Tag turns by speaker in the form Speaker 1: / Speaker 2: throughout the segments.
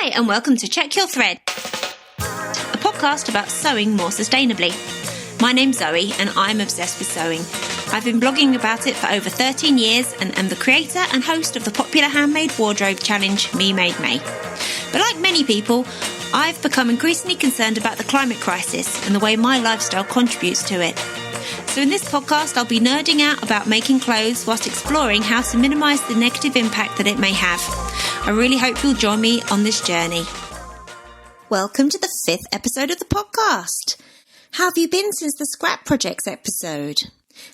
Speaker 1: Hi, and welcome to Check Your Thread, a podcast about sewing more sustainably. My name's Zoe, and I'm obsessed with sewing. I've been blogging about it for over 13 years and am the creator and host of the popular handmade wardrobe challenge, Me Made May. But like many people, I've become increasingly concerned about the climate crisis and the way my lifestyle contributes to it. So in this podcast, I'll be nerding out about making clothes whilst exploring how to minimise the negative impact that it may have. I really hope you'll join me on this journey. Welcome to the 5th episode of the podcast. How have you been since the scrap projects episode?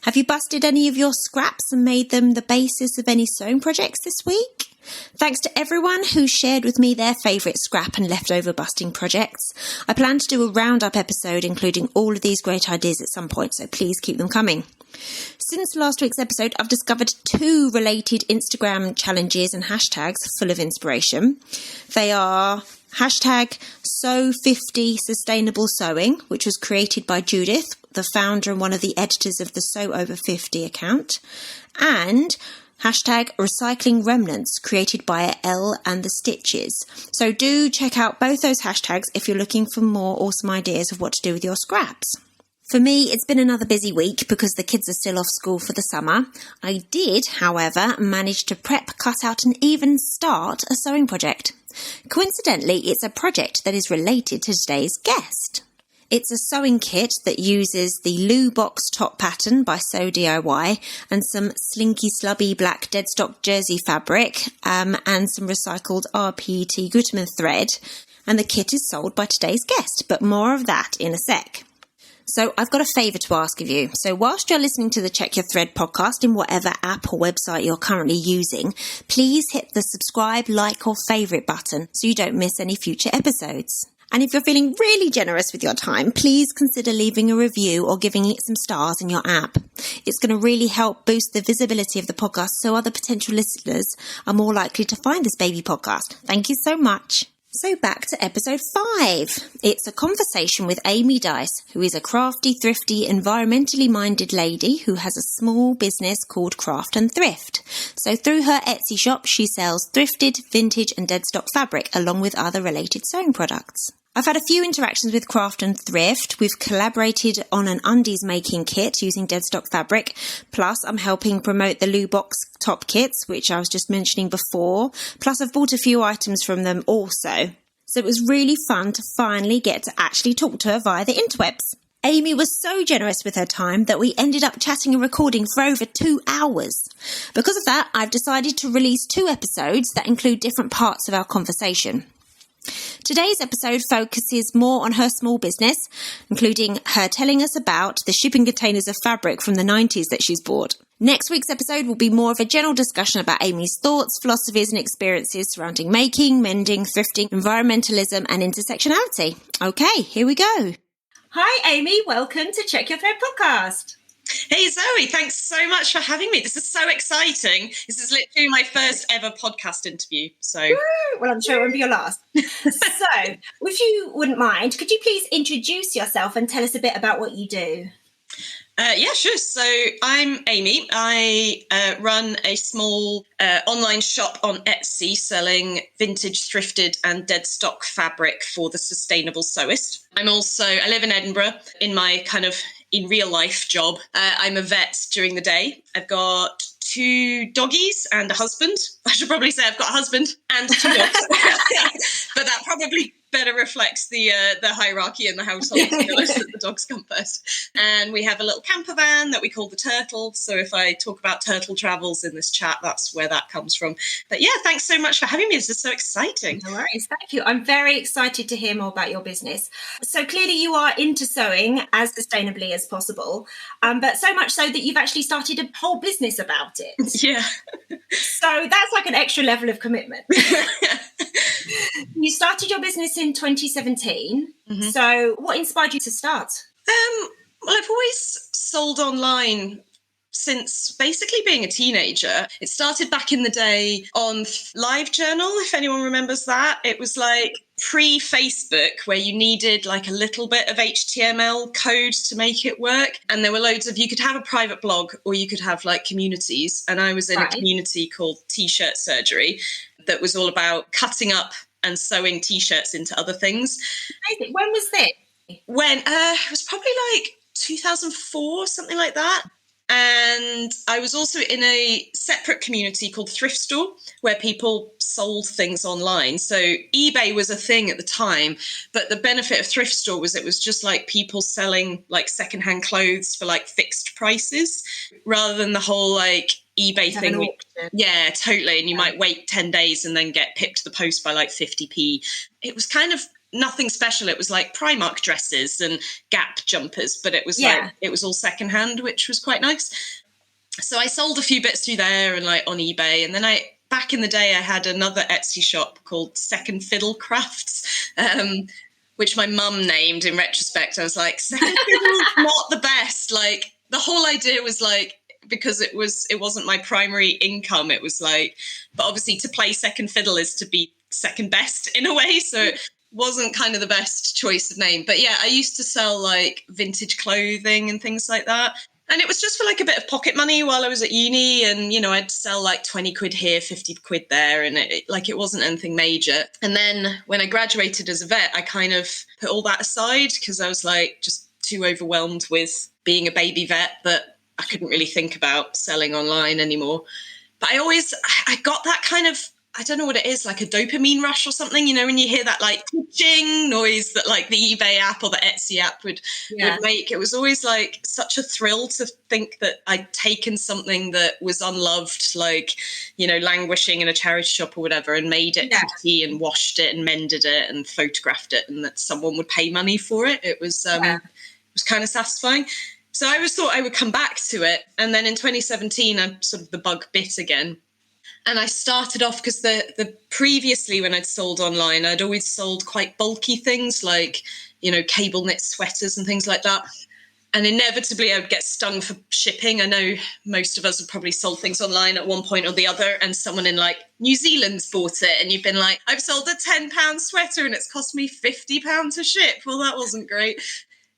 Speaker 1: Have you busted any of your scraps and made them the basis of any sewing projects this week? Thanks to everyone who shared with me their favourite scrap and leftover busting projects. I plan to do a roundup episode including all of these great ideas at some point, so please keep them coming. Since last week's episode, I've discovered 2 related Instagram challenges and hashtags full of inspiration. They are hashtag Sew50 Sustainable Sewing, which was created by Judith, the founder and one of the editors of the Sew Over 50 account, and hashtag Recycling Remnants, created by Elle and the Stitches. So do check out both those hashtags if you're looking for more awesome ideas of what to do with your scraps. For me, it's been another busy week because the kids are still off school for the summer. I did, however, manage to prep, cut out and even start a sewing project. Coincidentally, it's a project that is related to today's guest. It's a sewing kit that uses the Loo Box top pattern by Sew DIY and some slinky slubby black deadstock jersey fabric and some recycled RPT Gutermann thread. And the kit is sold by today's guest, but more of that in a sec. So I've got a favour to ask of you. So whilst you're listening to the Check Your Thread podcast in whatever app or website you're currently using, please hit the subscribe, like or favourite button so you don't miss any future episodes. And if you're feeling really generous with your time, please consider leaving a review or giving it some stars in your app. It's going to really help boost the visibility of the podcast so other potential listeners are more likely to find this baby podcast. Thank you so much. So back to episode 5. It's a conversation with Amy Dyce, who is a crafty, thrifty, environmentally minded lady who has a small business called Craft Thrift. So through her Etsy shop, she sells thrifted, vintage and deadstock fabric along with other related sewing products. I've had a few interactions with Craft Thrift. We've collaborated on an undies making kit using deadstock fabric. Plus, I'm helping promote the Loo Box top kits, which I was just mentioning before. Plus, I've bought a few items from them also. So it was really fun to finally get to actually talk to her via the interwebs. Amy was so generous with her time that we ended up chatting and recording for over 2 hours. Because of that, I've decided to release 2 episodes that include different parts of our conversation. Today's episode focuses more on her small business, including her telling us about the shipping containers of fabric from the 90s that she's bought. Next week's episode will be more of a general discussion about Amy's thoughts, philosophies and experiences surrounding making, mending, thrifting, environmentalism and intersectionality. Okay, here we go. Hi Amy, welcome to Check Your Thread podcast.
Speaker 2: Hey Zoe, thanks so much for having me. This is so exciting. This is literally my first ever podcast interview. So,
Speaker 1: well, I'm sure it won't be your last. So, if you wouldn't mind, could you please introduce yourself and tell us a bit about what you do?
Speaker 2: Yeah, sure. So I'm Amy. I run a small online shop on Etsy selling vintage, thrifted and dead stock fabric for the sustainable sewist. I live in Edinburgh in real life job. I'm a vet during the day. I've got 2 doggies and a husband. I should probably say I've got a husband and 2 dogs. But that probably better reflects the hierarchy in the household. The dogs come first. And we have a little camper van that we call the Turtle. So if I talk about turtle travels in this chat, that's where that comes from. But yeah, thanks so much for having me. This is so exciting.
Speaker 1: No worries. Thank you. I'm very excited to hear more about your business. So clearly you are into sewing as sustainably as possible, but so much so that you've actually started a whole business about it.
Speaker 2: Yeah.
Speaker 1: So that's like an extra level of commitment. You started your business in 2017. Mm-hmm. So what inspired you to start?
Speaker 2: Well, I've always sold online since basically being a teenager. It started back in the day on LiveJournal, if anyone remembers that. It was like pre-Facebook where you needed like a little bit of HTML code to make it work. And there were loads of, you could have a private blog or you could have like communities. And I was in a community called T-shirt Surgery that was all about cutting up and sewing T-shirts into other things.
Speaker 1: Amazing. When was this?
Speaker 2: When it was probably like 2004, something like that. And I was also in a separate community called Thrift Store, where people sold things online. So eBay was a thing at the time, but the benefit of Thrift Store was it was just like people selling like secondhand clothes for like fixed prices, rather than the whole like eBay thing. Yeah, totally. And you might wait 10 days and then get pipped to the post by like 50p. It was kind of nothing special. It was like Primark dresses and Gap jumpers, but it was like, it was all secondhand, which was quite nice. So I sold a few bits through there and like on eBay. And then back in the day, I had another Etsy shop called Second Fiddle Crafts, which my mum named in retrospect. I was like, Second Fiddle's not the best. Like the whole idea was like, because it wasn't my primary income. It was like, but obviously to play second fiddle is to be second best in a way. So it wasn't kind of the best choice of name. But yeah, I used to sell like vintage clothing and things like that. And it was just for like a bit of pocket money while I was at uni. And, you know, I'd sell like 20 quid here, 50 quid there. And it wasn't anything major. And then when I graduated as a vet, I kind of put all that aside because I was like just too overwhelmed with being a baby vet that I couldn't really think about selling online anymore. But I got that kind of, I don't know what it is, like a dopamine rush or something, you know, when you hear that like twitching noise that like the eBay app or the Etsy app would make. It was always like such a thrill to think that I'd taken something that was unloved, like, you know, languishing in a charity shop or whatever, and made it pretty and washed it and mended it and photographed it, and that someone would pay money for it. It was kind of satisfying. So I always thought I would come back to it. And then in 2017, the bug bit again. And I started off because the previously when I'd sold online, I'd always sold quite bulky things like, you know, cable knit sweaters and things like that. And inevitably I would get stung for shipping. I know most of us have probably sold things online at one point or the other, and someone in like New Zealand's bought it and you've been like, I've sold a £10 sweater and it's cost me £50 to ship. Well, that wasn't great.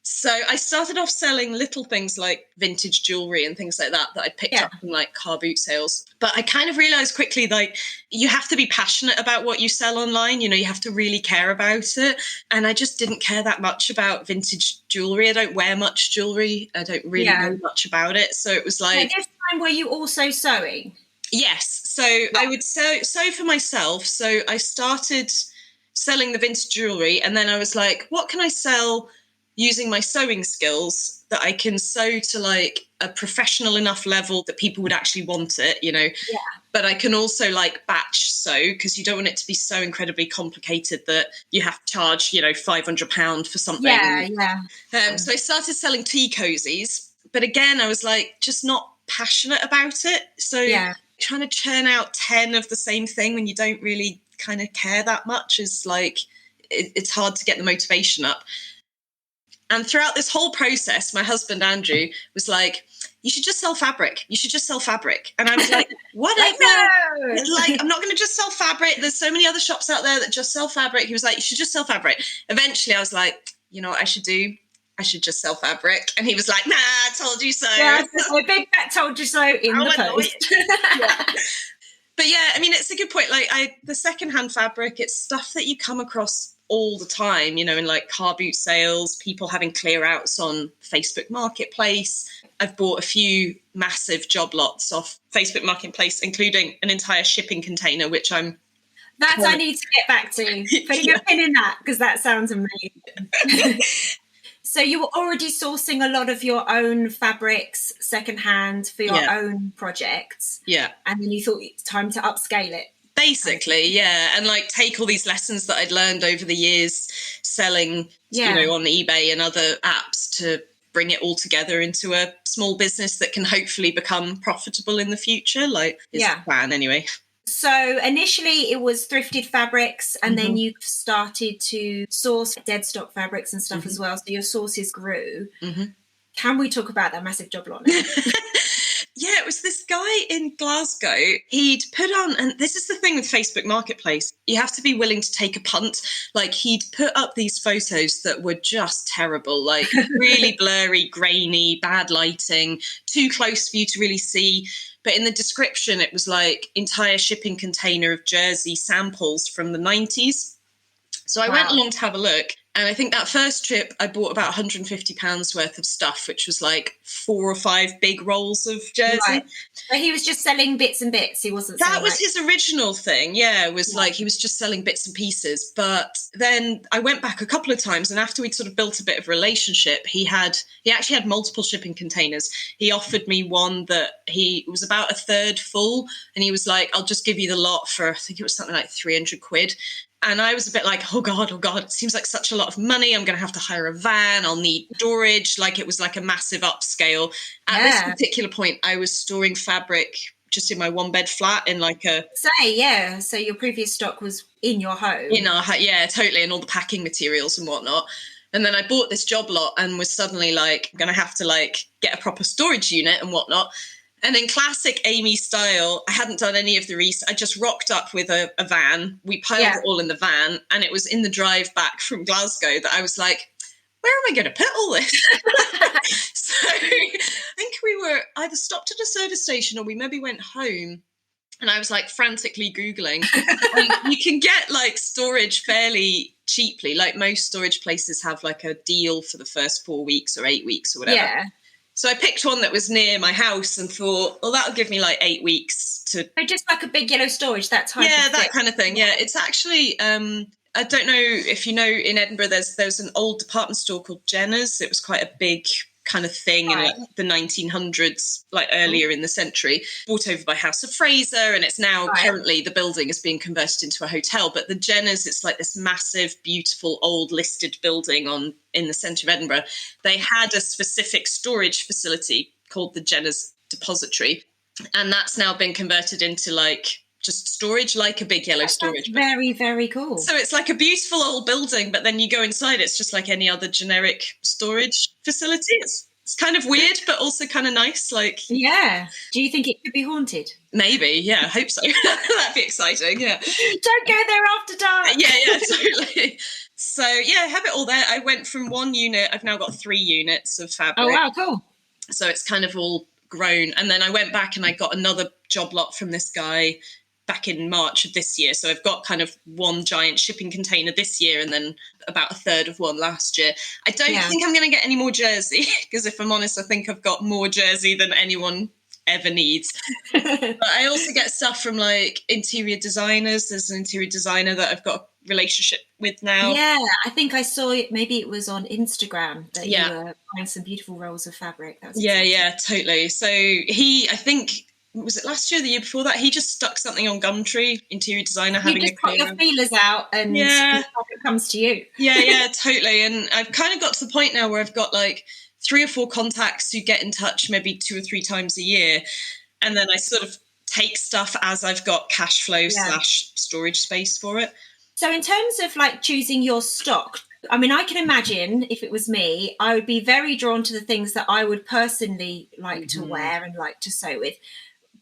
Speaker 2: So I started off selling little things like vintage jewelry and things like that I'd picked up from like car boot sales. But I kind of realized quickly, like, you have to be passionate about what you sell online. You know, you have to really care about it. And I just didn't care that much about vintage jewelry. I don't wear much jewelry. I don't really know much about it. So it was like... At
Speaker 1: this time, were you also sewing?
Speaker 2: Yes. So I would sew for myself. So I started selling the vintage jewelry, and then I was like, what can I sell using my sewing skills that I can sew to like a professional enough level that people would actually want it, you know? Yeah. But I can also like batch sew, because you don't want it to be so incredibly complicated that you have to charge, you know, £500 for something. So I started selling tea cosies, but again, I was like, just not passionate about it. So trying to churn out 10 of the same thing when you don't really kind of care that much is like, it's hard to get the motivation up. And throughout this whole process, my husband, Andrew, was like, you should just sell fabric. You should just sell fabric. And I was like, whatever. Like, I'm not going to just sell fabric. There's so many other shops out there that just sell fabric. He was like, you should just sell fabric. Eventually, I was like, you know what I should do? I should just sell fabric. And he was like, nah, I told you so.
Speaker 1: Yeah, a big bet told you so in the post.
Speaker 2: But yeah, I mean, it's a good point. Like the secondhand fabric, it's stuff that you come across all the time, you know, in like car boot sales, people having clear outs on Facebook Marketplace. I've bought a few massive job lots off Facebook Marketplace, including an entire shipping container, which I
Speaker 1: need to get back to. Putting a pin in that, because that sounds amazing. So you were already sourcing a lot of your own fabrics secondhand for your own projects. Yeah. And then you thought it's time to upscale it.
Speaker 2: Basically, yeah. And like take all these lessons that I'd learned over the years selling, you know, on eBay and other apps to bring it all together into a small business that can hopefully become profitable in the future. Like, is the plan anyway.
Speaker 1: So initially it was thrifted fabrics, and then you started to source deadstock fabrics and stuff as well. So your sources grew. Can we talk about that massive job lot now?
Speaker 2: Yeah, it was this guy in Glasgow. He'd put on, and this is the thing with Facebook Marketplace, you have to be willing to take a punt. Like, he'd put up these photos that were just terrible, like really blurry, grainy, bad lighting, too close for you to really see. But in the description, it was like entire shipping container of jersey samples from the 90s. So I went along to have a look. And I think that first trip, I bought about £150 worth of stuff, which was like 4 or 5 big rolls of jersey.
Speaker 1: Right. But he was just selling bits and bits. He wasn't selling,
Speaker 2: that was his original thing. Yeah, it was like he was just selling bits and pieces. But then I went back a couple of times, and after we'd sort of built a bit of a relationship, he actually had multiple shipping containers. He offered me one that it was about a third full, and he was like, I'll just give you the lot for, I think it was something like 300 quid. And I was a bit like, oh God, it seems like such a lot of money. I'm going to have to hire a van. I'll need storage. Like, it was like a massive upscale. At this particular point, I was storing fabric just in my 1-bed flat in like a...
Speaker 1: So your previous stock was in your home.
Speaker 2: Yeah, totally. And all the packing materials and whatnot. And then I bought this job lot and was suddenly like, I'm going to have to like get a proper storage unit and whatnot. And in classic Amy style, I hadn't done any of the research. I just rocked up with a van. We piled it all in the van. And it was in the drive back from Glasgow that I was like, where am I going to put all this? So I think we were either stopped at a service station or we maybe went home. And I was like frantically Googling. You can get like storage fairly cheaply. Like most storage places have like a deal for the first 4 weeks or 8 weeks or whatever. Yeah. So I picked one that was near my house and thought, well, that'll give me like 8 weeks to...
Speaker 1: So just like a big yellow storage, that type
Speaker 2: of that kind of thing. Yeah, it's actually... I don't know if you know, in Edinburgh, there's an old department store called Jenner's. It was quite a big kind of thing in like the 1900s, like earlier in the century, bought over by House of Fraser, and it's now currently the building is being converted into a hotel. But the Jenner's, it's like this massive, beautiful, old listed building in the centre of Edinburgh. They had a specific storage facility called the Jenner's Depository, and that's now been converted into like just storage, like a big yellow storage.
Speaker 1: Very, very cool.
Speaker 2: So it's like a beautiful old building, but then you go inside, it's just like any other generic storage facility. It's kind of weird, but also kind of nice. Like,
Speaker 1: yeah. Do you think it could be haunted?
Speaker 2: Maybe. Yeah, I hope so. That'd be exciting. Yeah.
Speaker 1: Don't go there after dark.
Speaker 2: Yeah, totally. So yeah, I have it all there. I went from 1 unit. I've now got 3 units of fabric.
Speaker 1: Oh wow, cool.
Speaker 2: So it's kind of all grown. And then I went back and I got another job lot from this guy back in March of this year. So I've got kind of 1 giant shipping container this year and then about a third of one last year. I don't think I'm going to get any more jersey because if I'm honest, I think I've got more jersey than anyone ever needs. But I also get stuff from like interior designers. There's an interior designer that I've got a relationship with now.
Speaker 1: Yeah, I think I saw it, maybe it was on Instagram that you were buying some beautiful rolls of fabric. That was
Speaker 2: yeah, totally. So I think, was it last year or the year before that? He just stuck something on Gumtree, interior designer, having
Speaker 1: just put your feelers out and it comes to you.
Speaker 2: Yeah, totally. And I've kind of got to the point now where I've got like 3 or 4 contacts who get in touch maybe 2 or 3 times a year. And then I sort of take stuff as I've got cash flow / storage space for it.
Speaker 1: So in terms of like choosing your stock, I mean, I can imagine if it was me, I would be very drawn to the things that I would personally like to wear and like to sew with.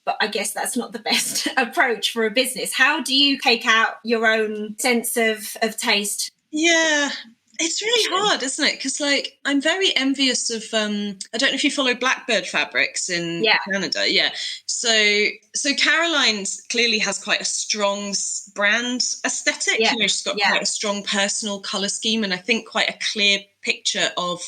Speaker 1: But I guess that's not the best approach for a business. How do you take out your own sense of taste?
Speaker 2: Yeah, it's really hard, isn't it? Because like I'm very envious of I don't know if you follow Blackbird Fabrics in Canada. Yeah. So Caroline's clearly has quite a strong brand aesthetic.
Speaker 1: Yeah.
Speaker 2: You know, she's got quite a strong personal colour scheme and I think quite a clear picture of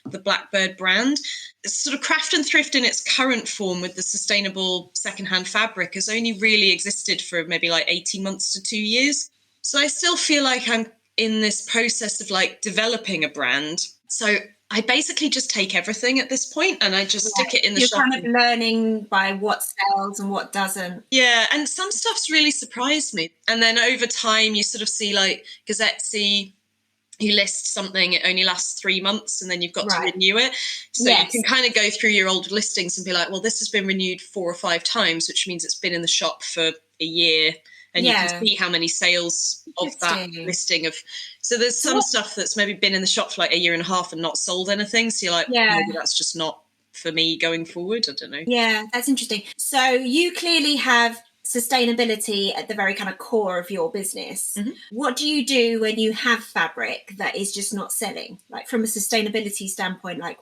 Speaker 2: the Blackbird brand. It's sort of Craft and Thrift in its current form with the sustainable secondhand fabric has only really existed for maybe like 18 months to 2 years. So I still feel like I'm in this process of like developing a brand. So I basically just take everything at this point and I just stick it in the shop.
Speaker 1: You're kind of learning by what sells and what doesn't.
Speaker 2: Yeah, and some stuff's really surprised me. And then over time you sort of see like Gazette's, you list something, it only lasts 3 months and then you've got to renew it. So you can kind of go through your old listings and be like, well, this has been renewed 4 or 5 times, which means it's been in the shop for a year. And you can see how many sales of that listing of. So there's some stuff that's maybe been in the shop for like a year and a half and not sold anything. So you're like, maybe that's just not for me going forward. I don't know.
Speaker 1: Yeah, that's interesting. So you clearly have sustainability at the very kind of core of your business.
Speaker 2: Mm-hmm.
Speaker 1: What do you do when you have fabric that is just not selling? Like from a sustainability standpoint, like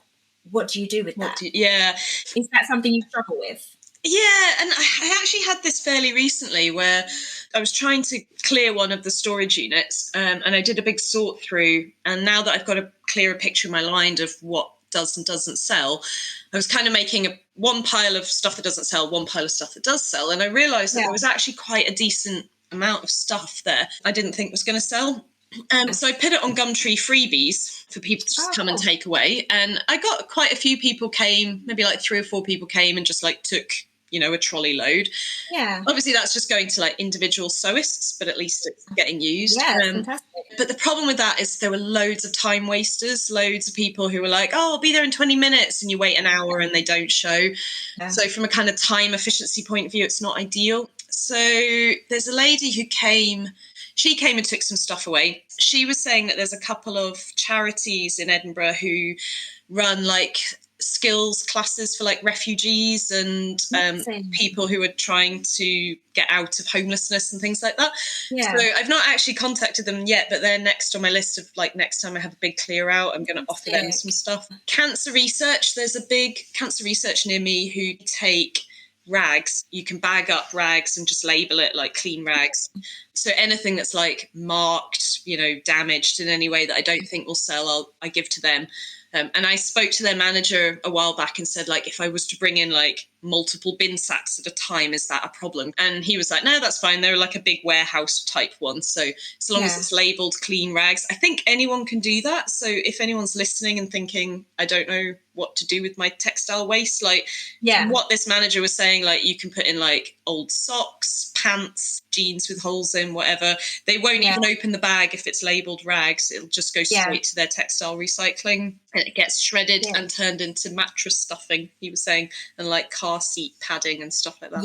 Speaker 1: what do you do with that? Is that something you struggle with?
Speaker 2: Yeah, and I actually had this fairly recently where I was trying to clear one of the storage units, and I did a big sort through. And now that I've got a clearer picture in my mind of what does and doesn't sell, I was kind of making one pile of stuff that doesn't sell, one pile of stuff that does sell. And I realised that there was actually quite a decent amount of stuff there I didn't think was going to sell. So I put it on Gumtree freebies for people to just come and take away. And I got quite a few people came, maybe like 3 or 4 people came and just like took, a trolley load.
Speaker 1: Yeah.
Speaker 2: Obviously, that's just going to like individual sewists, but at least it's getting used.
Speaker 1: Yeah, fantastic.
Speaker 2: But the problem with that is there were loads of time wasters, loads of people who were like, oh, I'll be there in 20 minutes, and you wait an hour and they don't show. Yeah. So from a kind of time efficiency point of view, it's not ideal. So there's a lady who came. She came and took some stuff away. She was saying that there's a couple of charities in Edinburgh who run like skills classes for like refugees and people who are trying to get out of homelessness and things like that. Yeah. So I've not actually contacted them yet, but they're next on my list of like next time I have a big clear out, I'm going to offer them some stuff. Cancer research. There's a big cancer research near me who take rags. You can bag up rags and just label it like clean rags. So anything that's like marked, damaged in any way that I don't think will sell, I give to them. And I spoke to their manager a while back and said, like, if I was to bring in like multiple bin sacks at a time, is that a problem? And he was like, no, that's fine. They're like a big warehouse type one. So as long as it's labeled clean rags, I think anyone can do that. So if anyone's listening and thinking, I don't know what to do with my textile waste, like what this manager was saying, like you can put in like old socks, pants, jeans with holes in, whatever. They won't even open the bag if it's labeled rags. It'll just go straight to their textile recycling, and it gets shredded and turned into mattress stuffing, he was saying, and like car seat padding and stuff like that.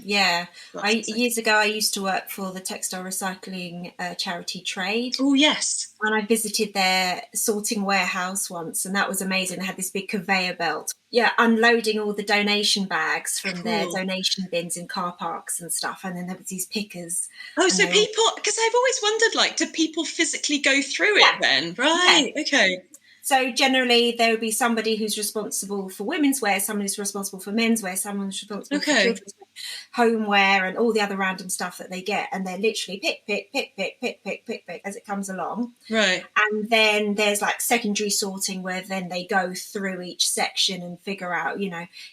Speaker 2: Years ago I used to work for the textile recycling charity Trade. Oh yes.
Speaker 1: And I visited their sorting warehouse once, and that was amazing. They had this big conveyor belt, unloading all the donation bags from their donation bins in car parks and stuff. And then there was these pickers.
Speaker 2: Oh, so people, because I've always wondered, like, do people physically go through it then? Right, okay.
Speaker 1: So generally there would be somebody who's responsible for women's wear, someone who's responsible for men's wear, someone who's responsible for children's wear, homeware and all the other random stuff that they get. And they're literally pick as it comes along.
Speaker 2: Right.
Speaker 1: And then there's like secondary sorting where then they go through each section and figure out,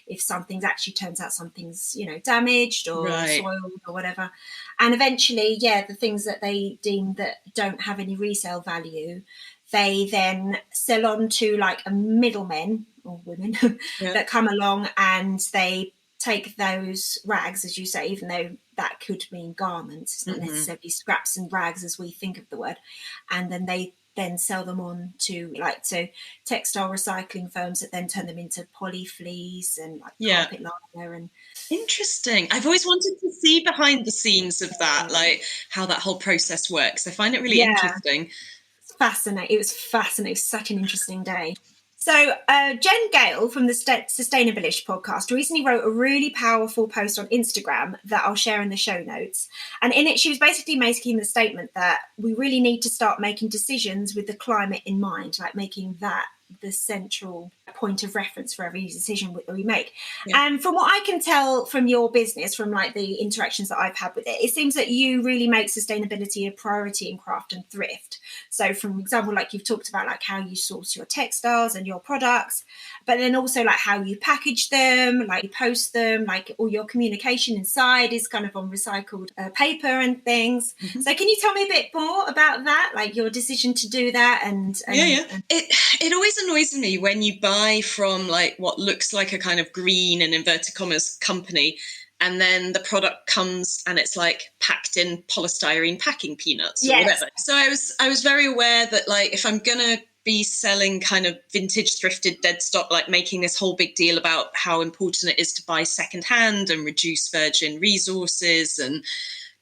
Speaker 1: if something's actually turns out something's, damaged or soiled or whatever. And eventually, the things that they deem that don't have any resale value, they then sell on to like a middlemen or women that come along, and they take those rags, as you say, even though that could mean garments, it's not necessarily scraps and rags as we think of the word, and then they sell them on to textile recycling firms that then turn them into poly fleece and like carpet liner. And
Speaker 2: interesting. I've always wanted to see behind the scenes of that, like how that whole process works. I find it really interesting.
Speaker 1: Fascinating. It was fascinating. It was such an interesting day. So Jen Gale from the Sustainabilish podcast recently wrote a really powerful post on Instagram that I'll share in the show notes. And in it, she was basically making the statement that we really need to start making decisions with the climate in mind, like making that the central point of reference for every decision that we make. And from what I can tell from your business, from like the interactions that I've had with it, it seems that you really make sustainability a priority in craft and thrift. So from example, like you've talked about like how you source your textiles and your products, but then also like how you package them, like you post them, like all your communication inside is kind of on recycled paper and things. So can you tell me a bit more about that, like your decision to do that? And
Speaker 2: it always annoys me when you buy from like what looks like a kind of green and inverted commas company, and then the product comes and it's like packed in polystyrene packing peanuts or whatever. So I was very aware that like if I'm gonna be selling kind of vintage thrifted dead stock, like making this whole big deal about how important it is to buy secondhand and reduce virgin resources and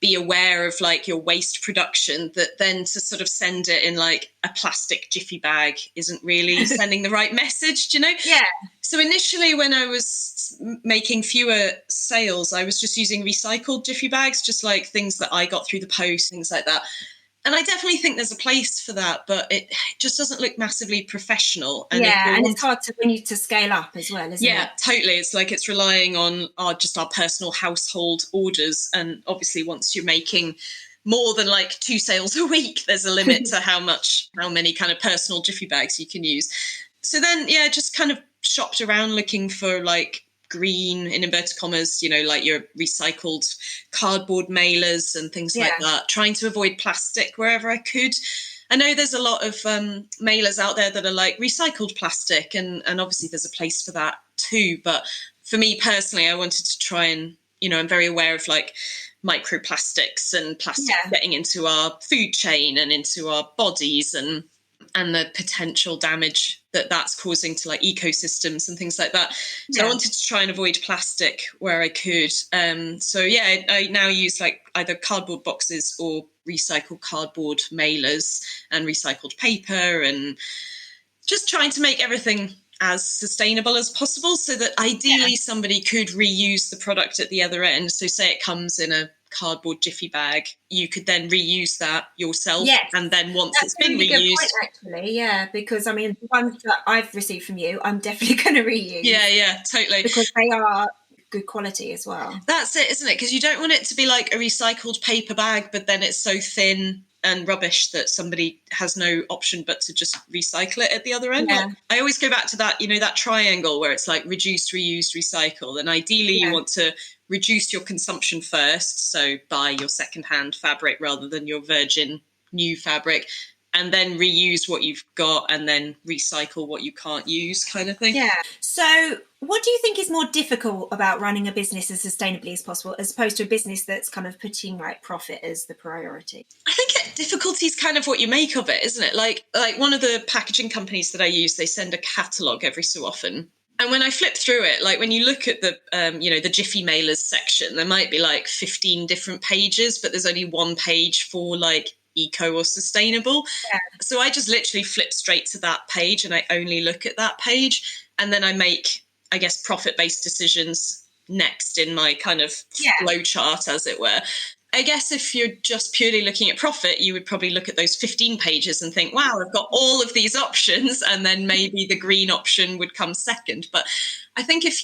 Speaker 2: be aware of like your waste production, that then to sort of send it in like a plastic jiffy bag isn't really sending the right message, do you know?
Speaker 1: Yeah.
Speaker 2: So initially when I was making fewer sales, I was just using recycled jiffy bags, just like things that I got through the post, things like that. And I definitely think there's a place for that, but it just doesn't look massively professional.
Speaker 1: And it's hard we need to scale up as well, isn't it?
Speaker 2: Yeah, totally. It's like it's relying on our personal household orders. And obviously once you're making more than like 2 sales a week, there's a limit to how many kind of personal jiffy bags you can use. So then, just kind of shopped around looking for like green, in inverted commas, like your recycled cardboard mailers and things like that, trying to avoid plastic wherever I could. I know there's a lot of mailers out there that are like recycled plastic, and obviously there's a place for that too. But for me personally, I wanted to try and, I'm very aware of like microplastics and plastic getting into our food chain and into our bodies, and the potential damage that's causing to like ecosystems and things like that. So I wanted to try and avoid plastic where I could. I now use like either cardboard boxes or recycled cardboard mailers and recycled paper, and just trying to make everything as sustainable as possible so that ideally somebody could reuse the product at the other end. So say it comes in a cardboard jiffy bag, you could then reuse that yourself. And then once it's been reused, good point,
Speaker 1: actually, because I mean the ones that I've received from you, I'm definitely going to reuse.
Speaker 2: Totally,
Speaker 1: because they are good quality as well.
Speaker 2: That's it, isn't it? Because you don't want it to be like a recycled paper bag, but then it's so thin and rubbish that somebody has no option but to just recycle it at the other end. Like, I always go back to that, that triangle where it's like reduce, reuse, recycle. And ideally you want to reduce your consumption first. So buy your secondhand fabric rather than your virgin new fabric, and then reuse what you've got, and then recycle what you can't use, kind of thing.
Speaker 1: Yeah. So what do you think is more difficult about running a business as sustainably as possible, as opposed to a business that's kind of putting like profit as the priority?
Speaker 2: I think difficulty is kind of what you make of it, isn't it? Like one of the packaging companies that I use, they send a catalogue every so often. And when I flip through it, like when you look at the, the Jiffy Mailers section, there might be like 15 different pages, but there's only one page for like eco or sustainable. So I just literally flip straight to that page and I only look at that page, and then I make, I guess, profit-based decisions next in my kind of flow chart, as it were. I guess if you're just purely looking at profit, you would probably look at those 15 pages and think, wow, I've got all of these options, and then maybe the green option would come second. But I think if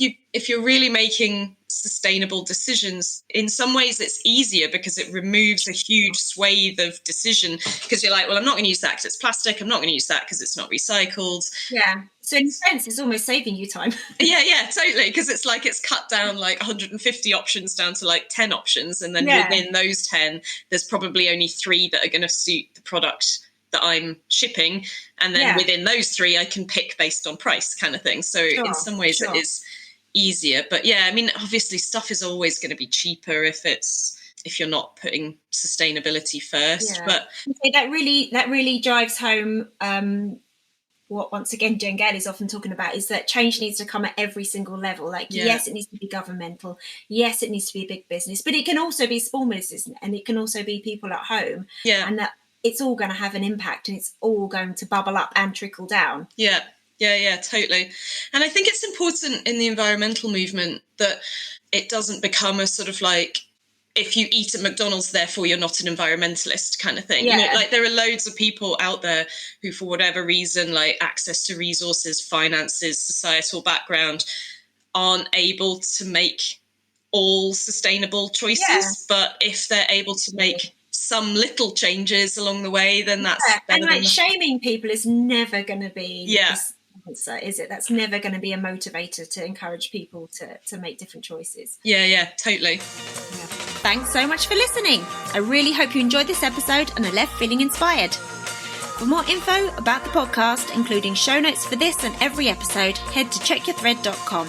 Speaker 2: you're really making sustainable decisions, in some ways it's easier because it removes a huge swathe of decision, because you're like, well, I'm not going to use that because it's plastic. I'm not going to use that because it's not recycled.
Speaker 1: Yeah. So in a sense, it's almost saving you time.
Speaker 2: Yeah, totally. Because it's like it's cut down like 150 options down to like 10 options. And then within those 10, there's probably only 3 that are going to suit the product that I'm shipping. And then within those 3, I can pick based on price, kind of thing. So in some ways it is easier. But yeah, I mean, obviously stuff is always going to be cheaper if you're not putting sustainability first. But
Speaker 1: that really drives home what, once again, Jen Gale is often talking about, is that change needs to come at every single level. Like, yes, it needs to be governmental. Yes, it needs to be a big business, but it can also be small business, and it can also be people at home. Yeah. And that it's all going to have an impact, and it's all going to bubble up and trickle down.
Speaker 2: Yeah, totally. And I think it's important in the environmental movement that it doesn't become a sort of like, if you eat at McDonald's, therefore you're not an environmentalist kind of thing.
Speaker 1: Yeah.
Speaker 2: Like there are loads of people out there who, for whatever reason, like access to resources, finances, societal background, aren't able to make all sustainable choices. Yeah. But if they're able to make some little changes along the way, then that's better.
Speaker 1: And like shaming people is never going to be answer, is it? That's never going to be a motivator to encourage people to make different choices.
Speaker 2: Yeah, totally.
Speaker 1: Thanks so much for listening. I really hope you enjoyed this episode and are left feeling inspired. For more info about the podcast, including show notes for this and every episode, head to checkyourthread.com.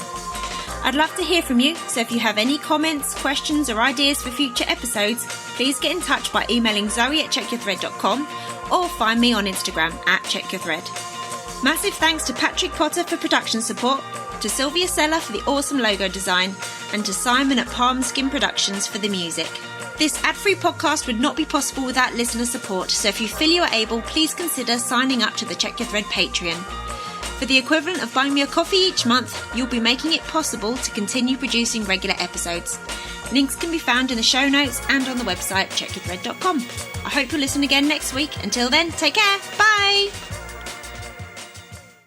Speaker 1: I'd love to hear from you, so if you have any comments, questions or ideas for future episodes, please get in touch by emailing zoe@checkyourthread.com or find me on Instagram @checkyourthread. Massive thanks to Patrick Potter for production support, to Sylvia Seller for the awesome logo design, and to Simon at Palm Skin Productions for the music. This ad-free podcast would not be possible without listener support, so if you feel you are able, please consider signing up to the Check Your Thread Patreon. For the equivalent of buying me a coffee each month, you'll be making it possible to continue producing regular episodes. Links can be found in the show notes and on the website checkyourthread.com. I hope you'll listen again next week. Until then, take care. Bye!